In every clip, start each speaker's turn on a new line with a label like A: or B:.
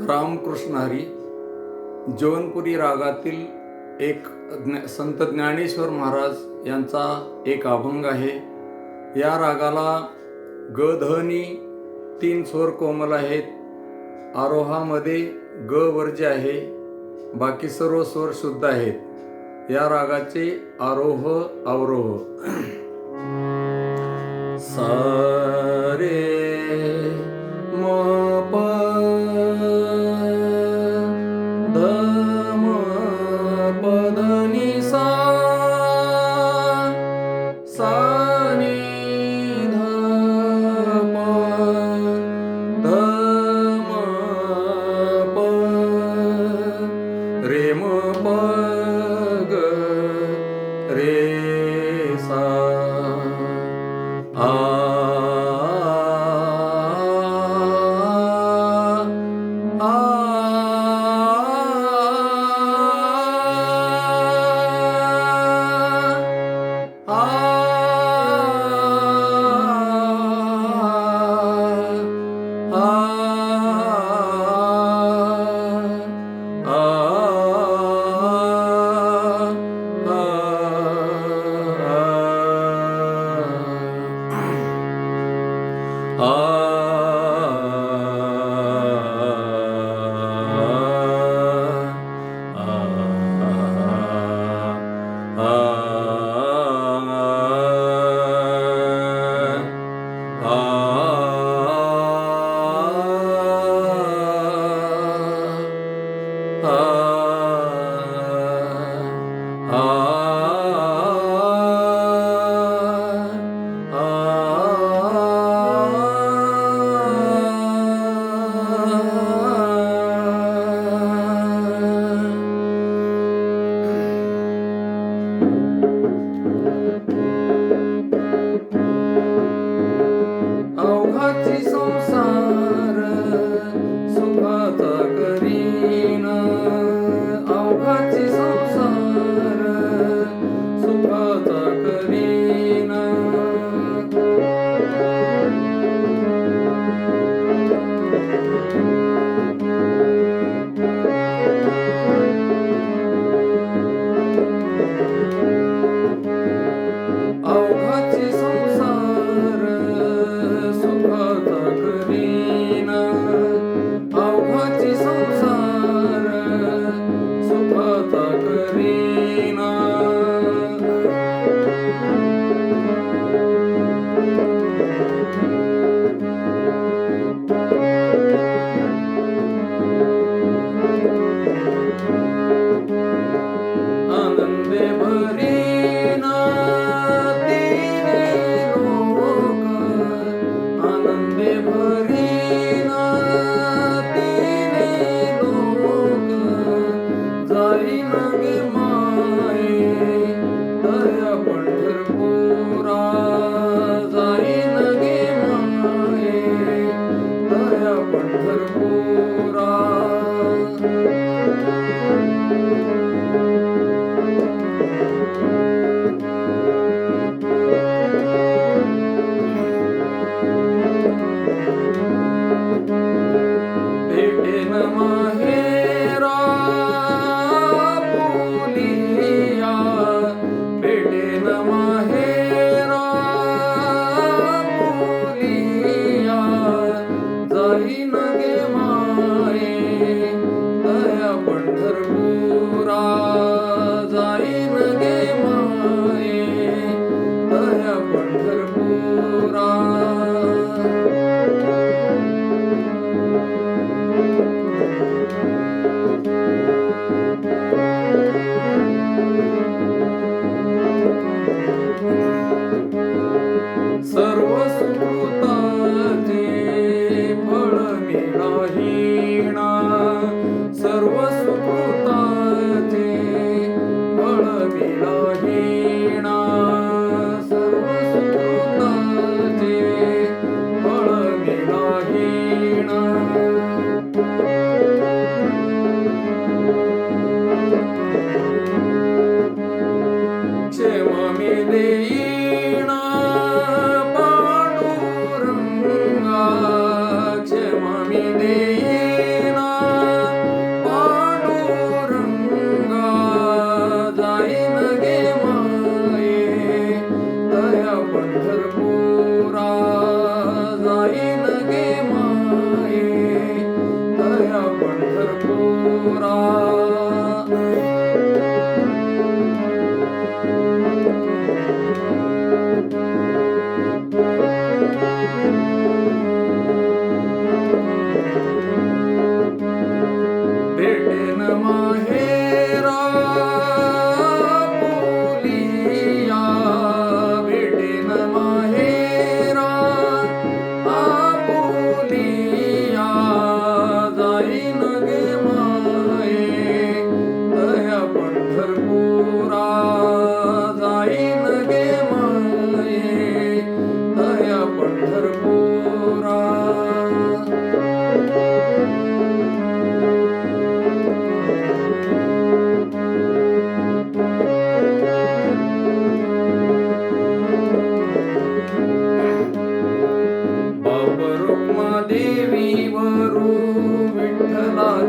A: रामकृष्ण हरी जौनपुरी रागातील एक संत ज्ञानेश्वर महाराज यांचा एक अभंग आहे. या रागाला ग धनी 3 स्वर कोमल आहेत. आरोहामध्ये ग वर्ज्य आहे, बाकी सर्व स्वर शुद्ध आहेत. या रागाचे आरोह अवरोह सा रे म प ध म प ध नि सा सा नि ध प ध म प रे म प ग रे सा आ अवघाची संसार सुखाचा करीना, अवघाची संसार सुखाचा करीना. अवघाची संसार सुखाचा करीना, अवघाची संसार सुखाचा करीना. आनंदे भरीना आनंदे भरीना तिने लोक, जाईन गे माये दर्या पंढरपुरा, जाईन गे माये दर्या पंढरपुरा. भेटेन माहेरा पुलिया, भेटेन माहेरा पुलिया, जाईन गे माये दया पंढरपुरा, जाईन गे माये दया पंढरपुरा. सर्व सुकृताचे फळ मिळाहीणा, सर्व सुकृताचे फळ मिळाहीणा, सर्व सुकृताचे फळ मिळाहीणा. क्षमा मी देईना पांडुरंगा, क्षमा मी देईना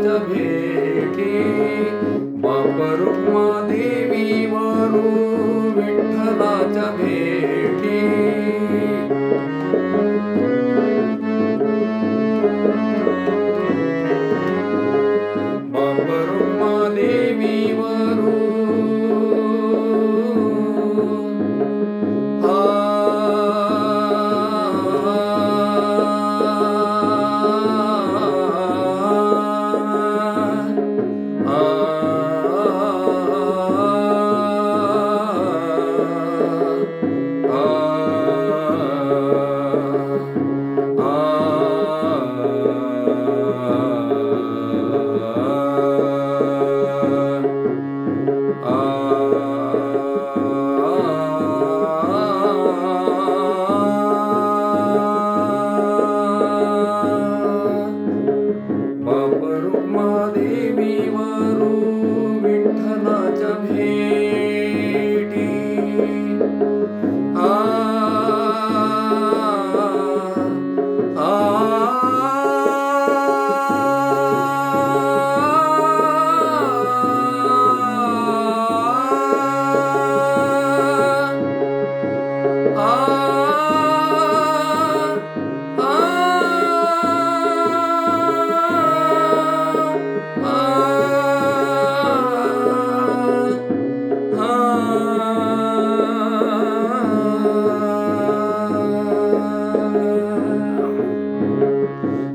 A: विठ्ठलाच्या भेटी बाप रुक्मा देवी वरू विठ्ठलाच्या भेटी बाप रुक्मा देवी वरू बाप रुक्मा देवी वरू विठ्ठलाच्या भेटी आ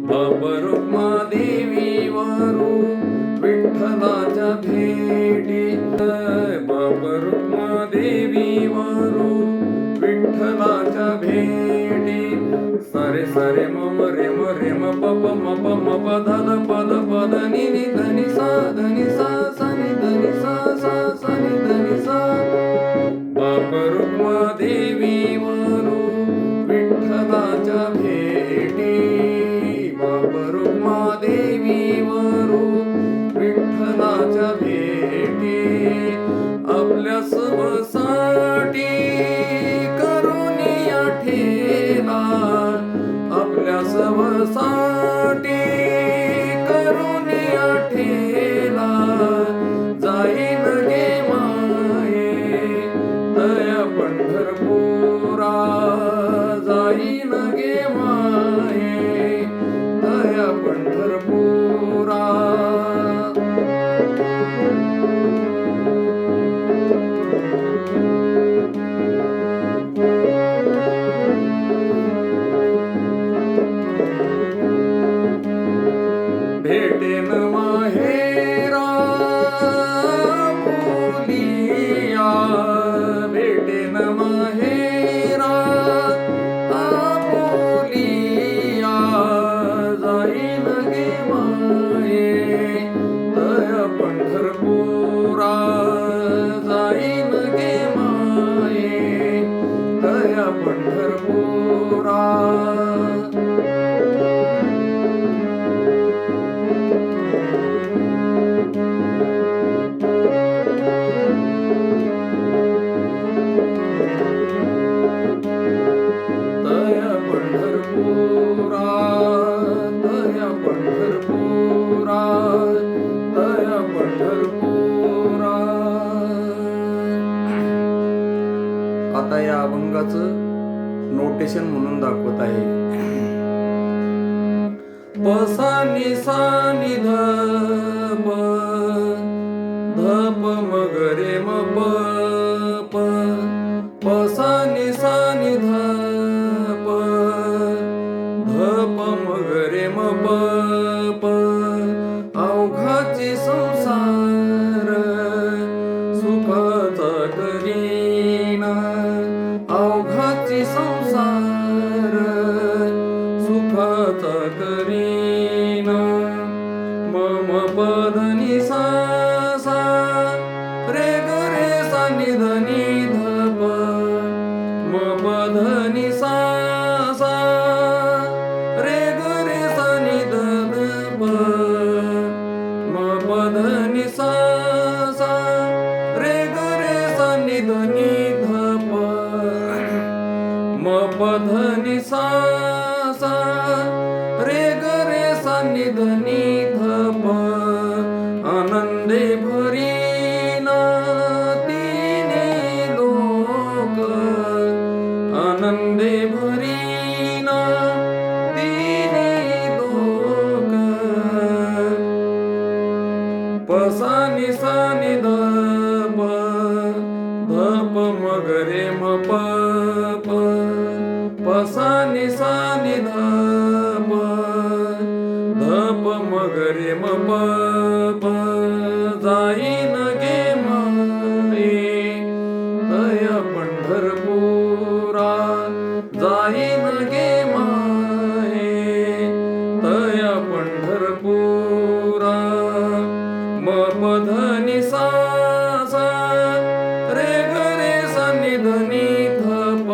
A: बाप रुक्मा देवी वरू विठ्ठलाच्या भेटी बाप रुक्मा देवी वरू विठ्ठलाच्या भेटी सारे सारे मम रे म रे म प प म प म प ध ध प ध प ध नि नि ध नि सा सा नि ध नि सा सा नि ध नि सा बाप रुक्मा देवी वरू विठ्ठलाच्या भेटी बाप रुक्मा देवी वरू विठ्ठलाच्या भेटी आपल्या सबसाठी करून या ठेला आपल्या सबसाठी करून या ठेला जाईन गे माये दया पंढरपुरा जाईन गे माये दया पंढरपुरा भेटेन माहेरा बोलिया भेटेन माहेरा बोलिया जाईन गे माये दया पंढरपुरा जाईन गे माये दया पंढरपुरा दया पंढरपुरा दया पंढरपुरा दया पंढरपुरा. आता या अभंगाचं नोटेशन म्हणून दाखवत आहे. प सा नि सा नि ध प ध प म ग रे म प प प सा नि ध प ध प म ग रे म प प अवघाचे संसार सुखाचा करीना अवघाचे संसार सुखाचा करीना मम पद नि सा सा रे ग रे सा नि ध नि ध प म पद नि सा सा रे ग रे सा नि ध ध प म पद नि सा सा रे ग रे सा नि ध नि ध प म पद नि सा सा रे ग रे सा नि ध नि ध प सा नि सा नि ध प ध प म ग रे म प प सा नि ध प ध प म ग रे म प जाईन गे माये तया पंढरपुरा जाईन गे माये तया पंढरपुरा म प ध नि सा सा रे ग रे सा नि ध नि ध प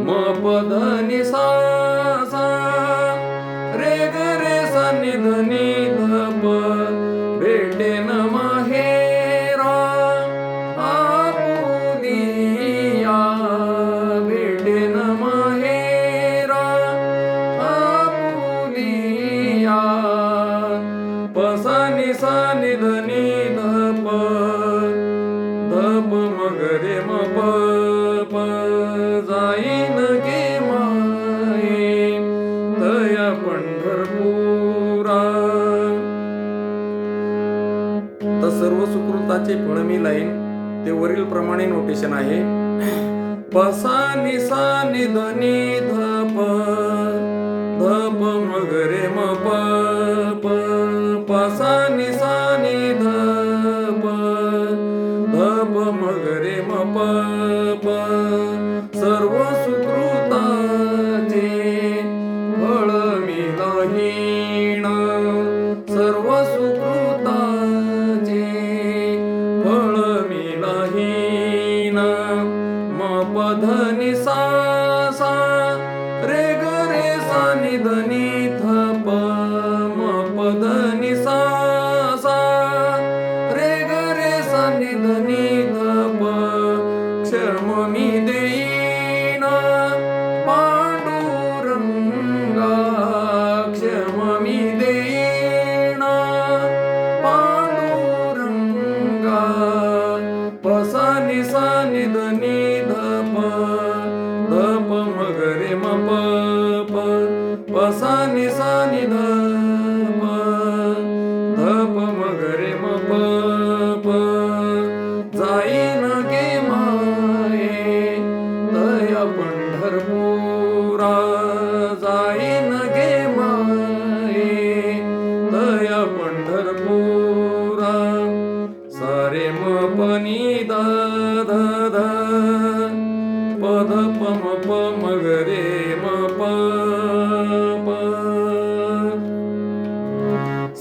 A: म प ध नि सा सा रे ग रे सा नि ध नि ध प भेटेन माहेरा आपुलिया भेटेन माहेरा आपुलिया प सा नि ध नि ध प ध प म ग रे म प जाईन गे माये तया पंढरपुरा. तर सर्व सुकृताचे फळ मी लाईन ते वरील प्रमाणे नोटेशन आहे. प सा नि ध नि ध प ध प म ग रे म प प सा नि ध प ध प म ग रे म प सर्व सुकृताचे फळ मी लाहीण सर्व सुकृताचे फळ मी लाहीण म प ध नि सा सा रे ग रे सा नि ध नि ध प म प ध नि सा सा रे ग रे सा नि ध नि ध प क्षम मी देईन पांडुरंगा क्षम मी देईन पांडुरंगा प सा नि ध नि ध प ध प म ग रे म प प सा नि ध प ध प म ग रे म प जाईन गे माये तया पंढरपुरा जाईन गे माये तया पंढरपुरा. सा रे म प नि ध ध ध प ध प म ग रे म प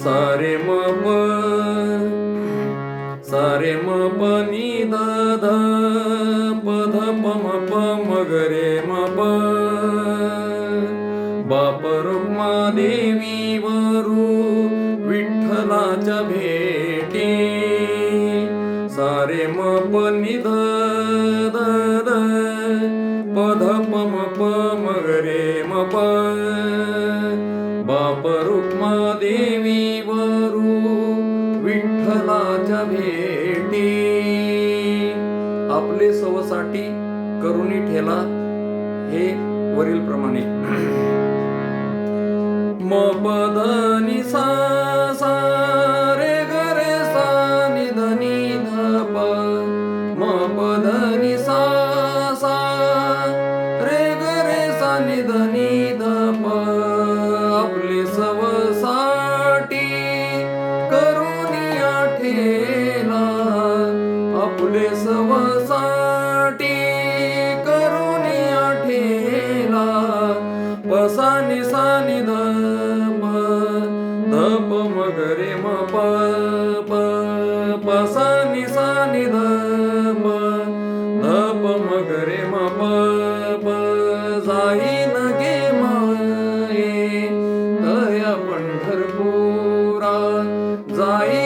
A: सा रे म प नि ध ध प ध प म ग रे म प बाप रुक्मादेवी वरू विठ्ठलाच्या भेटी सा रे म प नि ध ध ध प ध प म ग रे म प बाप रुक्मादेवी वरू विठ्ठलाच्या भेटी आपले सवसाठी करुणी ठेला हे वरील प्रमाणे. म प ध नि सा सा रे ग रे सा नि ध नि ध प म प ध नि सा सा रे ग रे सा नि ध नि ध प आपले सवसाठी करुणिया ठेला आपले सवसाठी करुणिया ठेला प सा नि ध प ध प म ग रे म प प सा नि ध प ध प म ग रे म प जाईन गे माये तया पंढरपुरा जाई